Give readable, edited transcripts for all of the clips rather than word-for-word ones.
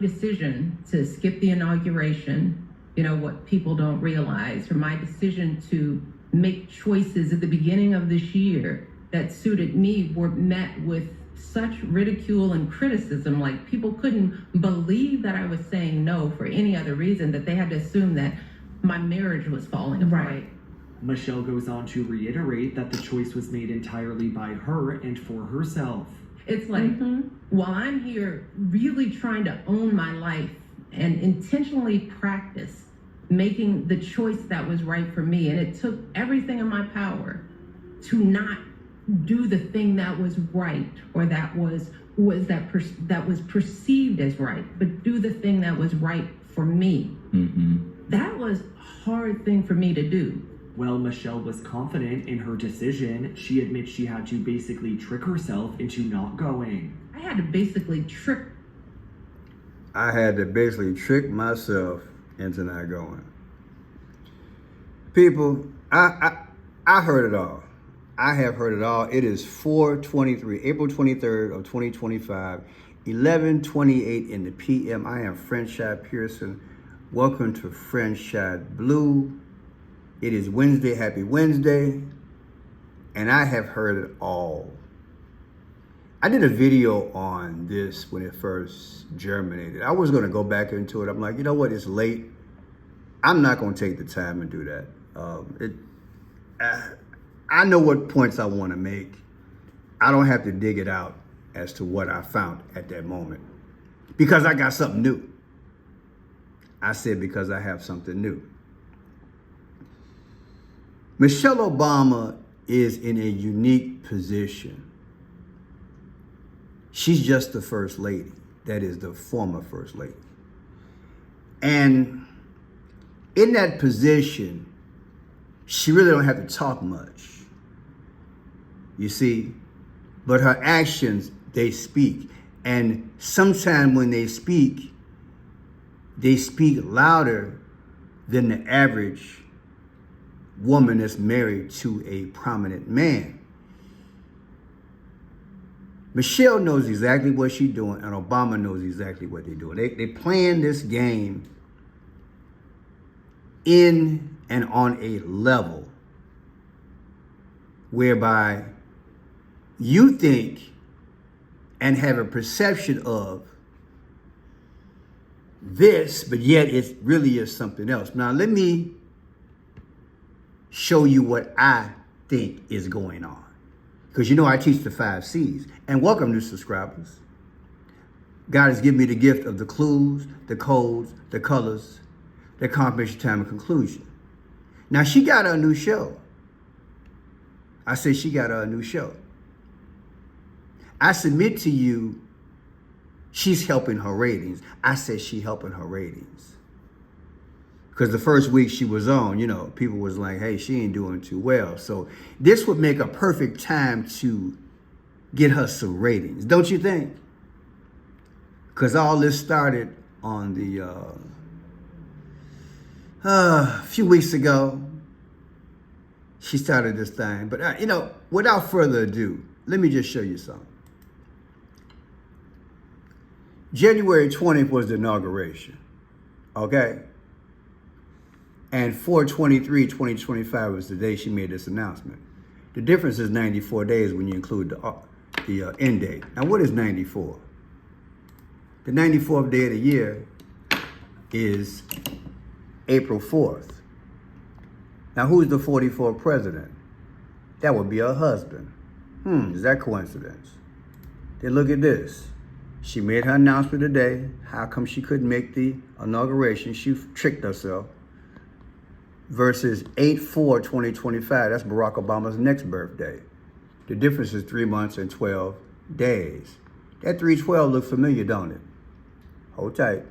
decision to skip the inauguration, what people don't realize, or my decision to make choices at the beginning of this year that suited me were met with such ridicule and criticism. Like, people couldn't believe that I was saying no for any other reason, that they had to assume that my marriage was falling apart. Right. Michelle goes on to reiterate that the choice was made entirely by her and for herself. It's like, while I'm here really trying to own my life and intentionally practice making the choice that was right for me, and it took everything in my power to not do the thing that was right, or that was perceived as right, but do the thing that was right for me. That was a hard thing for me to do. While Michelle was confident in her decision, she admits she had to basically trick herself into not going. I had to basically trick myself into not going. People, I heard it all. I have heard it all. It is 4:23, April 23rd of 2025, 11:28 in the PM. I am Franchise Pearson. Welcome to Franchise Blue. It is Wednesday. Happy Wednesday. And I have heard it all. I did a video on this when it first germinated. I was going to go back into it. I'm like, you know what? It's late. I'm not going to take the time and do that. I know what points I want to make. I don't have to dig it out as to what I found at that moment, because I got something new. I said because I have something new. Michelle Obama is in a unique position. She's just the first lady. That is the former first lady. And in that position, she really don't have to talk much. You see, but her actions, they speak. And sometimes when they speak louder than the average woman that's married to a prominent man. Michelle knows exactly what she's doing, and Obama knows exactly what they're doing. They playing this game in and on a level whereby you think and have a perception of this, but yet it really is something else. Now, let me show you what I think is going on. Because I teach the 5 C's. And welcome, new subscribers. God has given me the gift of the clues, the codes, the colors, the confirmation, time, and conclusion. Now, she got her a new show. I said she got her a new show. I submit to you, she's helping her ratings. I said she helping her ratings. Because the first week she was on, people was like, hey, she ain't doing too well. So this would make a perfect time to get her some ratings, don't you think? Because all this started on the, a few weeks ago. She started this thing. But, without further ado, let me just show you something. January 20th was the inauguration, okay? And 4/23/2025 was the day she made this announcement. The difference is 94 days when you include the end date. Now, what is 94? The 94th day of the year is April 4th. Now, who's the 44th president? That would be her husband. Is that coincidence? Then look at this. She made her announcement today. How come she couldn't make the inauguration? She tricked herself. Versus 8/4/2025, that's Barack Obama's next birthday. The difference is 3 months and 12 days. That 3/12 look familiar, don't it? Hold tight.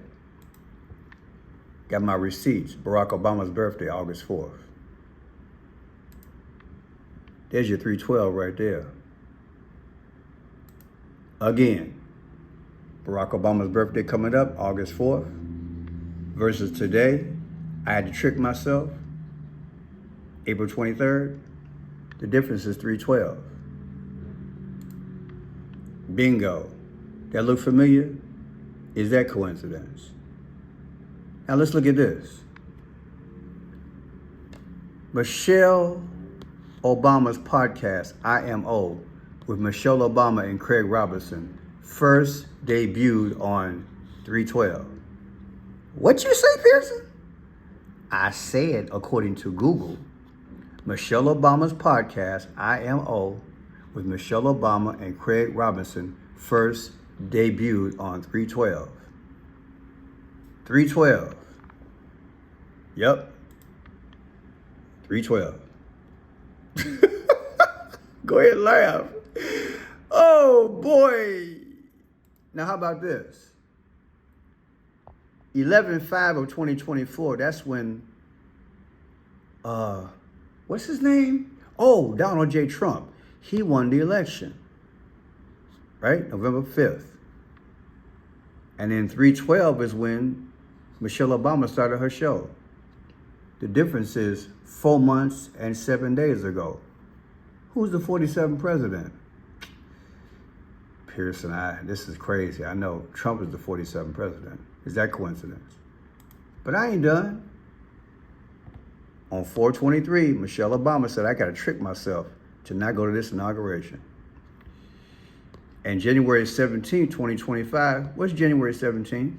Got my receipts. Barack Obama's birthday, August 4th. There's your 3/12 right there. Again, Barack Obama's birthday coming up, August 4th. Versus today, I had to trick myself. April 23rd, the difference is 3/12. Bingo. That look familiar? Is that coincidence? Now let's look at this. Michelle Obama's podcast, IMO, with Michelle Obama and Craig Robinson, first debuted on 3/12. What you say, Pearson? I said, according to Google, Michelle Obama's podcast, IMO, with Michelle Obama and Craig Robinson, first debuted on 3/12. 3/12. Yep. 3/12. Go ahead and laugh. Oh boy. Now how about this? 11/5 of 2024, that's when what's his name? Oh, Donald J. Trump. He won the election. Right? November 5th. And then 3/12 is when Michelle Obama started her show. The difference is 4 months and 7 days ago. Who's the 47th president? Pearson, this is crazy. I know Trump is the 47th president. Is that coincidence? But I ain't done. On 4/23, Michelle Obama said, I got to trick myself to not go to this inauguration. And January 17, 2025, what's January 17th?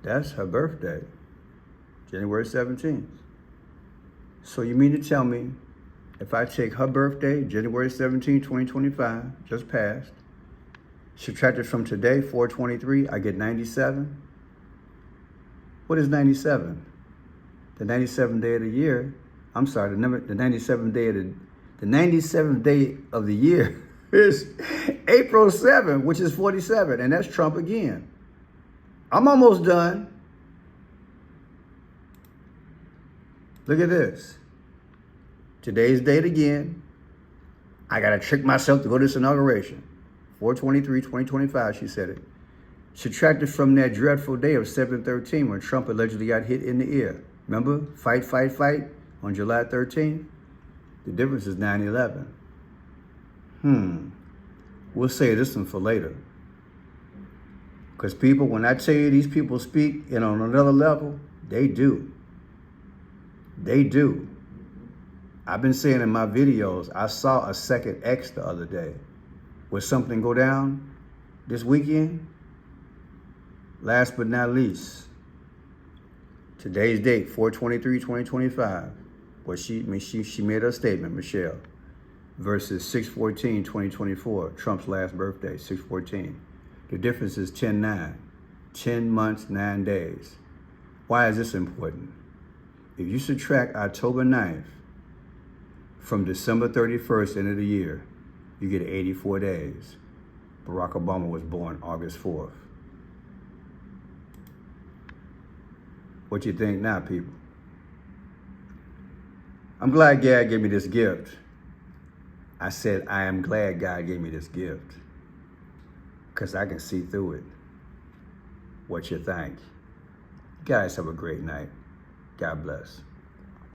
That's her birthday, January 17th. So you mean to tell me if I take her birthday, January 17, 2025, just passed, subtract it from today, 4/23, I get 97? What is 97? The 97th day of the year, I'm sorry, the 97th day of the 97th day of the year is April 7, which is 47, and that's Trump again. I'm almost done. Look at this. Today's date again. I got to trick myself to go to this inauguration. 4/23/2025, she said it. Subtracted from that dreadful day of 7/13 when Trump allegedly got hit in the ear. Remember? Fight, fight, fight on July 13th? The difference is 9/11. We'll save this one for later. Because people, when I tell you these people speak on another level, they do. They do. I've been saying in my videos, I saw a second X the other day. Will something go down this weekend? Last but not least, today's date, 4/23/2025. Well, she made her statement, Michelle, versus 6/14/2024, Trump's last birthday, 6/14. The difference is 10/9, 10 months, 9 days. Why is this important? If you subtract October 9th from December 31st, end of the year, you get 84 days. Barack Obama was born August 4th. What you think now, people? I'm glad God gave me this gift. I said, I am glad God gave me this gift because I can see through it. What you think? You guys have a great night. God bless.